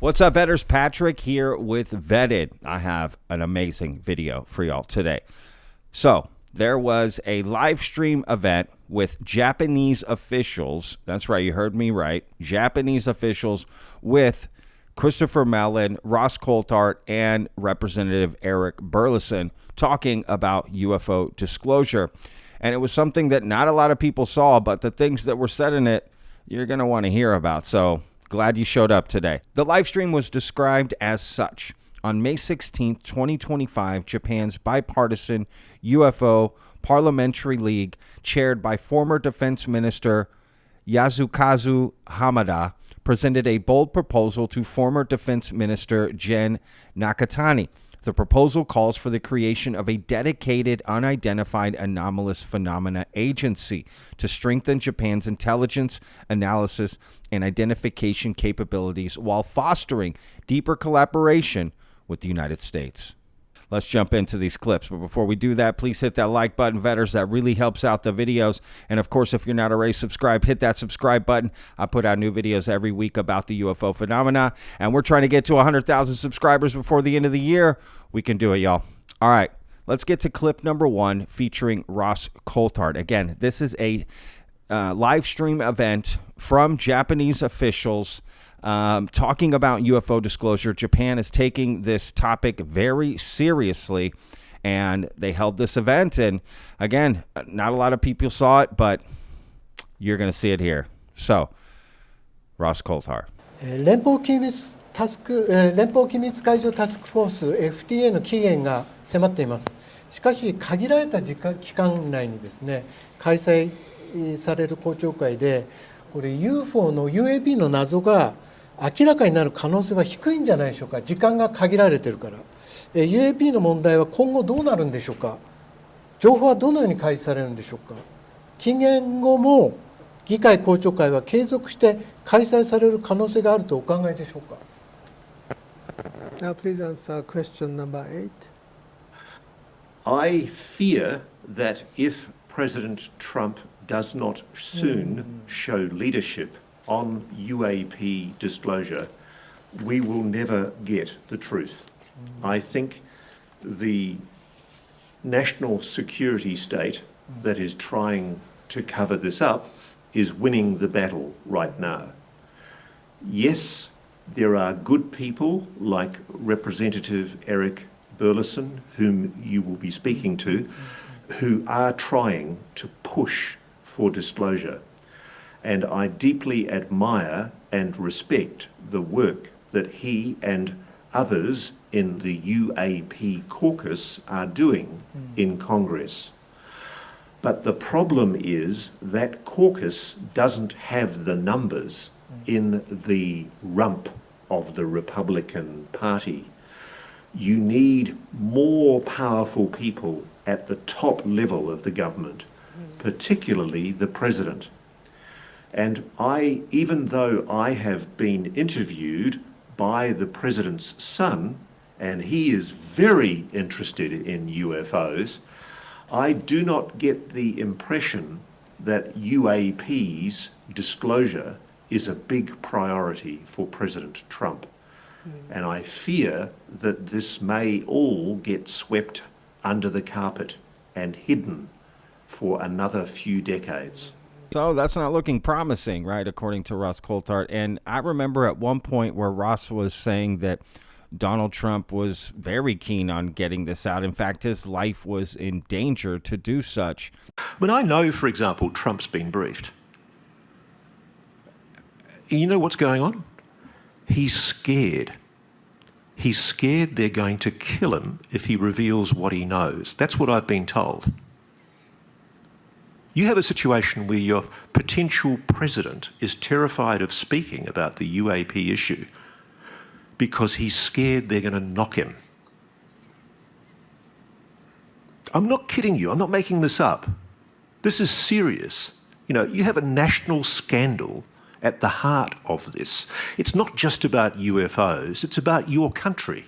What's up, Vetters? Patrick here with Vetted. I have an amazing video for y'all today. So there was a live stream event with Japanese officials. That's right, you heard me right. Japanese officials with Christopher Mellon, Ross Coulthart, and Representative Eric Berles talking about UFO disclosure. And it was something that not a lot of people saw, but the things that were said in it, you're going to want to hear about. So glad you showed up today. The live stream was described as such. On May 16, 2025, Japan's bipartisan UFO Parliamentary League, chaired by former Defense Minister Yasukazu Hamada, presented a bold proposal to former Defense Minister Gen Nakatani. The proposal calls for the creation of a dedicated, unidentified anomalous phenomena agency to strengthen Japan's intelligence, analysis, and identification capabilities while fostering deeper collaboration with the United States. Let's jump into these clips. But before we do that, please hit that like button, Vetters. That really helps out the videos. And of course, if you're not already subscribed, hit that subscribe button. I put out new videos every week about the UFO phenomena. And we're trying to get to 100,000 subscribers before the end of the year. We can do it, y'all. All right, let's get to clip number 1 featuring Ross Coulthart. Again, this is a live stream event from Japanese officials talking about UFO disclosure. Japan is taking this topic very seriously, and they held this event. And again, not a lot of people saw it, but you're going to see it here. So, Ross Coulthart. 連邦機密解除タスクフォース FTA の期限が迫っています。しかし限られた期間内にですね、開催される公聴会でこれ UFO の UAP の謎が明らかになる可能性は低いんじゃないでしょうか。時間が限られてるから。UAP の問題は今後どうなるんでしょうか。情報はどのように開示されるんでしょうか。期限後も議会公聴会は継続して開催される可能性があるとお考えでしょうか。Now please answer question number 8. I fear that if President Trump does not soon show leadership on UAP disclosure, we will never get the truth. I think the national security state that is trying to cover this up is winning the battle right now. Yes, there are good people like Representative Eric Berles, whom you will be speaking to, who are trying to push for disclosure. And I deeply admire and respect the work that he and others in the UAP caucus are doing in Congress. But the problem is that caucus doesn't have the numbers in the rump of the Republican Party. You need more powerful people at the top level of the government, particularly the president. And even though I have been interviewed by the president's son, and he is very interested in UFOs, I do not get the impression that UAP's disclosure is a big priority for President Trump. And I fear that this may all get swept under the carpet and hidden for another few decades. So that's not looking promising, right, according to Ross Coulthart. And I remember at one point where Ross was saying that Donald Trump was very keen on getting this out. In fact, his life was in danger to do such. But I know, for example, Trump's been briefed. You know what's going on? He's scared. He's scared they're going to kill him if he reveals what he knows. That's what I've been told. You have a situation where your potential president is terrified of speaking about the UAP issue because he's scared they're going to knock him. I'm not kidding you. I'm not making this up. This is serious. You know, you have a national scandal at the heart of this. It's not just about UFOs, it's about your country.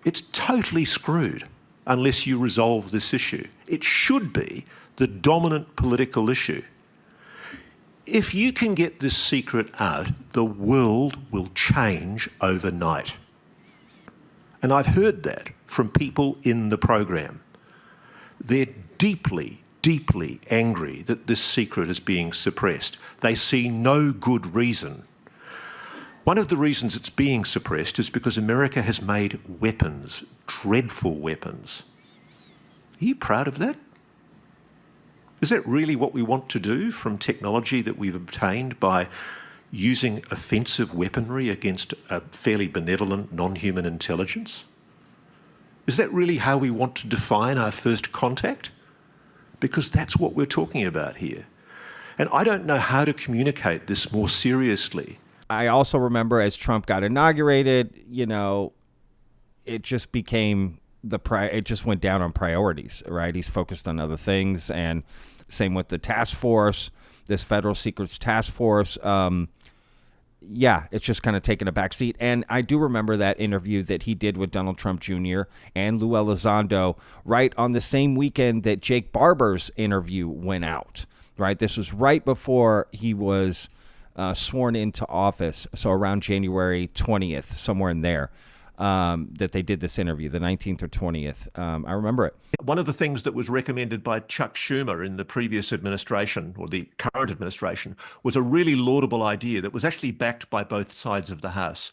It's totally screwed unless you resolve this issue. It should be the dominant political issue. If you can get this secret out, the world will change overnight. And I've heard that from people in the program. They're deeply, deeply angry that this secret is being suppressed. They see no good reason. One of the reasons it's being suppressed is because America has made weapons, dreadful weapons. Are you proud of that? Is that really what we want to do from technology that we've obtained by using offensive weaponry against a fairly benevolent, non-human intelligence? Is that really how we want to define our first contact? Because that's what we're talking about here. And I don't know how to communicate this more seriously. I also remember as Trump got inaugurated, you know, it just became it just went down on priorities, right? He's focused on other things, and same with the task force, this federal secrets task force. Yeah, it's just kind of taken a backseat. And I do remember that interview that he did with Donald Trump Jr. and Lou Elizondo right on the same weekend that Jake Barber's interview went out, right? This was right before he was sworn into office, so around January 20th, somewhere in there. That they did this interview, the 19th or 20th. I remember it. One of the things that was recommended by Chuck Schumer in the previous administration, or the current administration, was a really laudable idea that was actually backed by both sides of the House.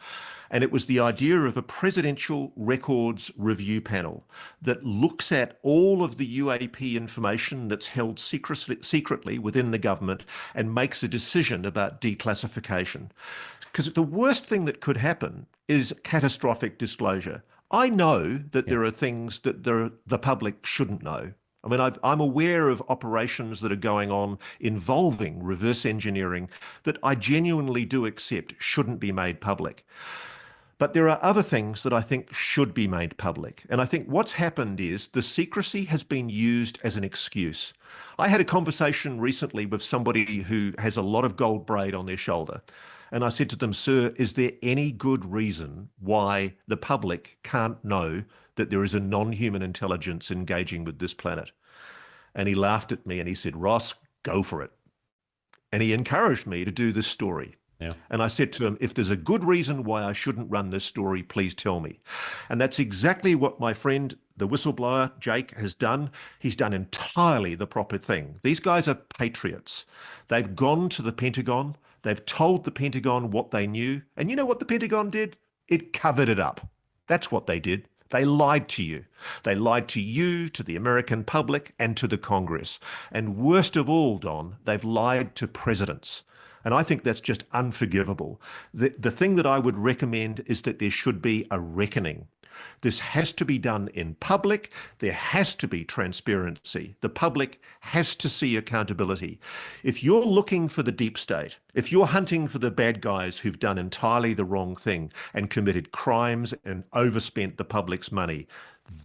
And it was the idea of a presidential records review panel that looks at all of the UAP information that's held secretly within the government and makes a decision about declassification. Because the worst thing that could happen is catastrophic disclosure. I know that there are things that the public shouldn't know. I mean, I'm aware of operations that are going on involving reverse engineering that I genuinely do accept shouldn't be made public. But there are other things that I think should be made public. And I think what's happened is the secrecy has been used as an excuse. I had a conversation recently with somebody who has a lot of gold braid on their shoulder. And I said to them, sir, is there any good reason why the public can't know that there is a non-human intelligence engaging with this planet? And he laughed at me and he said, Ross, go for it. And he encouraged me to do this story. Yeah. And I said to him, if there's a good reason why I shouldn't run this story, please tell me. And that's exactly what my friend, the whistleblower, Jake, has done. He's done entirely the proper thing. These guys are patriots. They've gone to the Pentagon. They've told the Pentagon what they knew. And you know what the Pentagon did? It covered it up. That's what they did. They lied to you. They lied to you, to the American public, and to the Congress. And worst of all, Don, they've lied to presidents. And I think that's just unforgivable. The thing that I would recommend is that there should be a reckoning. This has to be done in public. There has to be transparency. The public has to see accountability. If you're looking for the deep state, if you're hunting for the bad guys who've done entirely the wrong thing and committed crimes and overspent the public's money,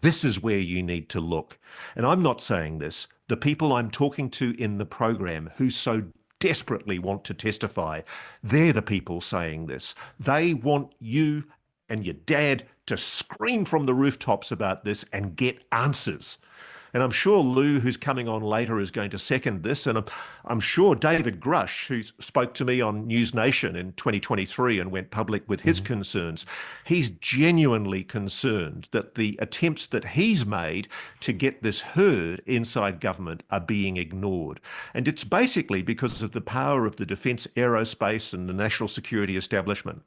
this is where you need to look. And I'm not saying this. The people I'm talking to in the program who so desperately want to testify, they're the people saying this. They want you and your dad to scream from the rooftops about this and get answers. And I'm sure Lou, who's coming on later, is going to second this. And I'm sure David Grush, who spoke to me on News Nation in 2023 and went public with his concerns, he's genuinely concerned that the attempts that he's made to get this heard inside government are being ignored. And it's basically because of the power of the defense, aerospace, and the national security establishment.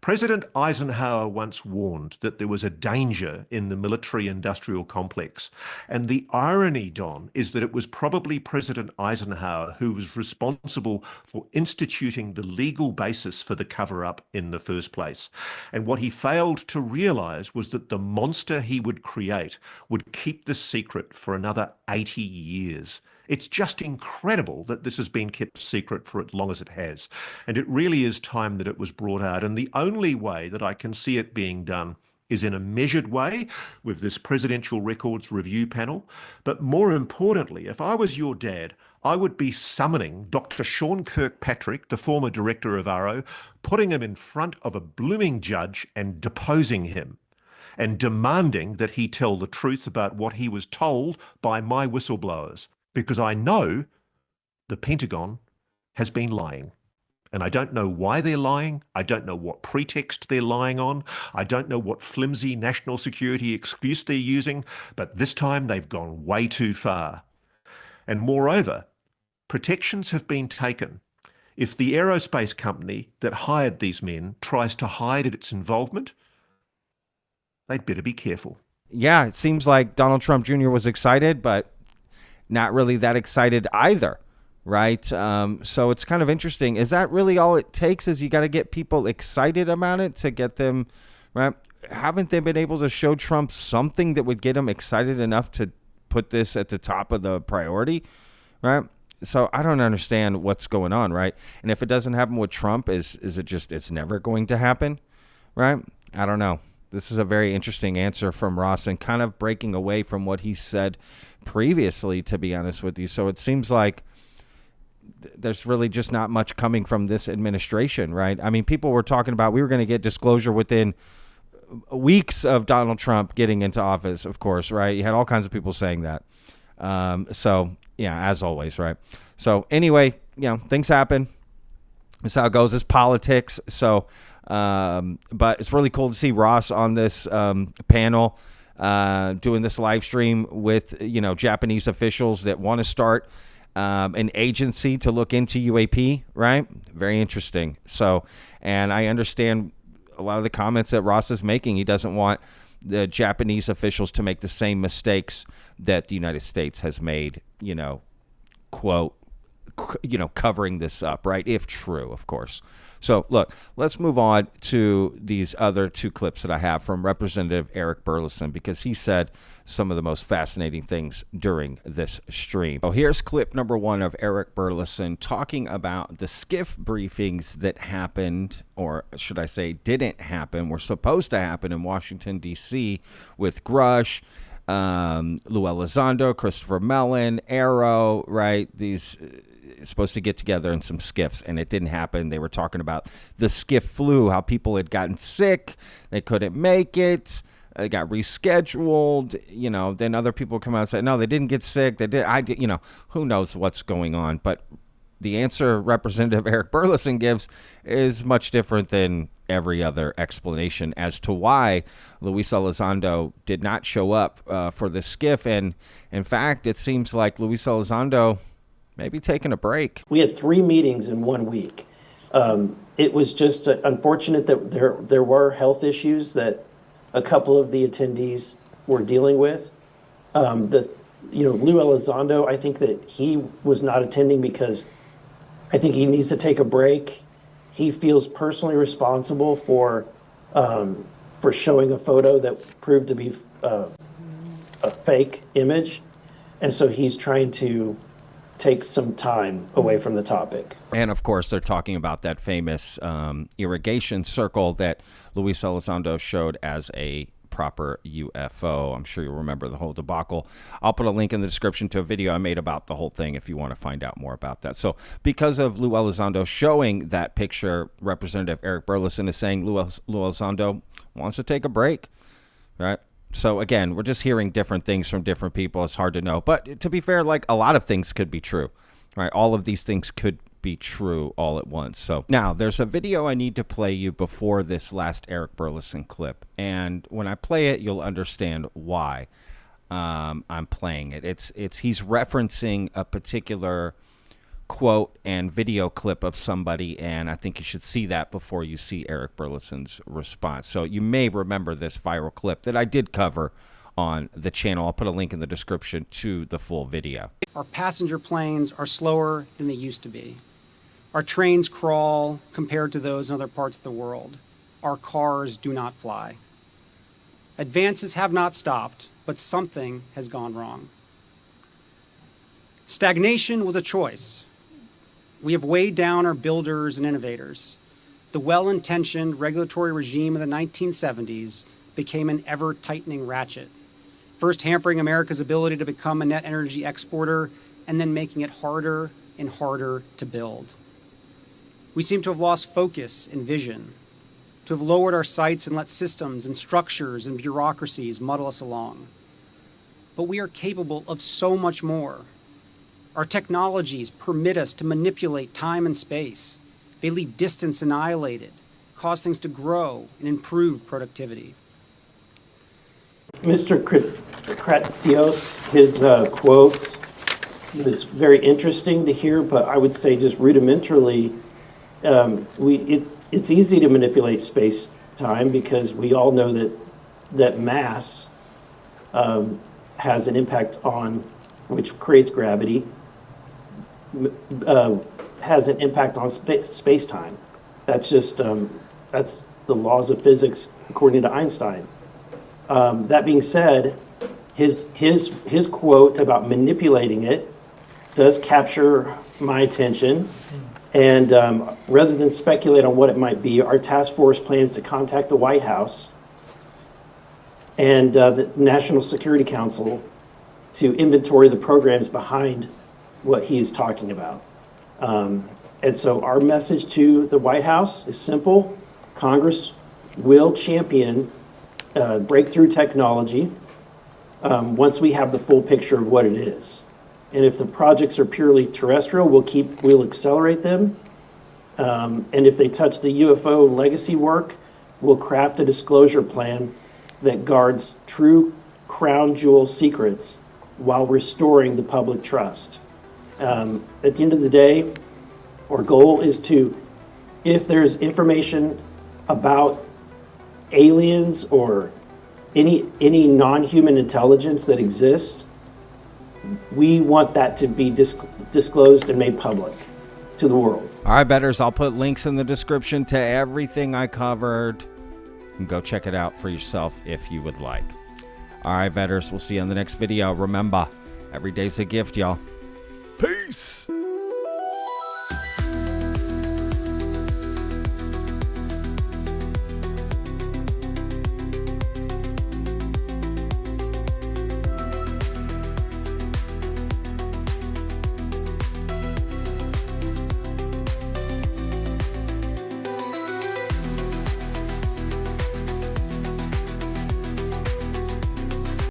President Eisenhower once warned that there was a danger in the military-industrial complex. And the irony, Don, is that it was probably President Eisenhower who was responsible for instituting the legal basis for the cover-up in the first place. And what he failed to realize was that the monster he would create would keep the secret for another 80 years. It's just incredible that this has been kept secret for as long as it has. And it really is time that it was brought out. And the only way that I can see it being done is in a measured way with this presidential records review panel. But more importantly, if I was your dad, I would be summoning Dr. Sean Kirkpatrick, the former director of ARO, putting him in front of a blooming judge and deposing him and demanding that he tell the truth about what he was told by my whistleblowers. Because I know the Pentagon has been lying. And I don't know why they're lying. I don't know what pretext they're lying on. I don't know what flimsy national security excuse they're using, but this time they've gone way too far. And moreover, protections have been taken. If the aerospace company that hired these men tries to hide its involvement, they'd better be careful. Yeah, it seems like Donald Trump Jr. was excited, but not really that excited either, right? So it's kind of interesting. Is that really all it takes? Is you got to get people excited about it to get them, right? Haven't they been able to show Trump something that would get him excited enough to put this at the top of the priority, right? So I don't understand what's going on, right? And if it doesn't happen with Trump, is it just it's never going to happen, right? I don't know. This is a very interesting answer from Ross and kind of breaking away from what he said previously, to be honest with you. So it seems like there's really just not much coming from this administration, right? I mean, people were talking about we were going to get disclosure within weeks of Donald Trump getting into office, of course, right? You had all kinds of people saying that. So, yeah, as always, right? So anyway, things happen. That's how it goes. It's politics. So, but it's really cool to see Ross on this panel doing this live stream with, Japanese officials that want to start an agency to look into UAP, right? Very interesting. So, and I understand a lot of the comments that Ross is making. He doesn't want the Japanese officials to make the same mistakes that the United States has made, quote, covering this up, right? If true, of course. So look, let's move on to these other two clips that I have from Representative Eric Burleson, because he said some of the most fascinating things during this stream. So here's clip number 1 of Eric Burleson talking about the SCIF briefings that happened, or should I say didn't happen, were supposed to happen in Washington, D.C. with Grush, Lou Elizondo, Christopher Mellon, Arrow, right? These supposed to get together in some SCIFs, and it didn't happen. They were talking about the SCIF flu, how people had gotten sick, they couldn't make it, they got rescheduled. Then other people come out and say, no, they didn't get sick. They did. Who knows what's going on? But the answer Representative Eric Burleson gives is much different than every other explanation as to why Luis Elizondo did not show up for the SCIF. And in fact, it seems like Luis Elizondo maybe taking a break. We had 3 meetings in 1 week. It was just unfortunate that there were health issues that a couple of the attendees were dealing with. Lou Elizondo, I think that he was not attending because I think he needs to take a break. He feels personally responsible for showing a photo that proved to be a fake image, and so he's trying to take some time away from the topic. And of course, they're talking about that famous irrigation circle that Luis Elizondo showed as a proper UFO. I'm sure you'll remember the whole debacle. I'll put a link in the description to a video I made about the whole thing if you want to find out more about that. So because of Lou Elizondo showing that picture, Representative Eric Burleson is saying Lou Elizondo wants to take a break, right? So again, we're just hearing different things from different people. It's hard to know. But to be fair, like a lot of things could be true, right? All of these things could be true all at once. So now there's a video I need to play you before this last Eric Burleson clip. And when I play it, you'll understand why I'm playing it. He's referencing a particular quote and video clip of somebody, and I think you should see that before you see Eric Burleson's response. So you may remember this viral clip that I did cover on the channel. I'll put a link in the description to the full video. Our passenger planes are slower than they used to be. Our trains crawl compared to those in other parts of the world. Our cars do not fly. Advances have not stopped, but something has gone wrong. Stagnation was a choice. We have weighed down our builders and innovators. The well-intentioned regulatory regime of the 1970s became an ever-tightening ratchet, first hampering America's ability to become a net energy exporter and then making it harder and harder to build. We seem to have lost focus and vision, to have lowered our sights and let systems and structures and bureaucracies muddle us along. But we are capable of so much more. Our technologies permit us to manipulate time and space. They leave distance annihilated, cause things to grow, and improve productivity. Mr. Kratsios, his quote was very interesting to hear, but I would say just rudimentarily, it's easy to manipulate space-time because we all know that mass has an impact on, which creates gravity, has an impact on space-time. That's just, that's the laws of physics according to Einstein. That being said, his quote about manipulating it does capture my attention. And rather than speculate on what it might be, our task force plans to contact the White House and the National Security Council to inventory the programs behind what he is talking about. And so our message to the White House is simple. Congress will champion breakthrough technology once we have the full picture of what it is. And if the projects are purely terrestrial, we'll accelerate them. And if they touch the UFO legacy work, we'll craft a disclosure plan that guards true crown jewel secrets while restoring the public trust. At the end of the day, our goal is to, if there's information about aliens or any non-human intelligence that exists, we want that to be disclosed and made public to the world. All right, betters, I'll put links in the description to everything I covered. And go check it out for yourself if you would like. All right, betters, we'll see you on the next video. Remember, every day's a gift, y'all. Peace.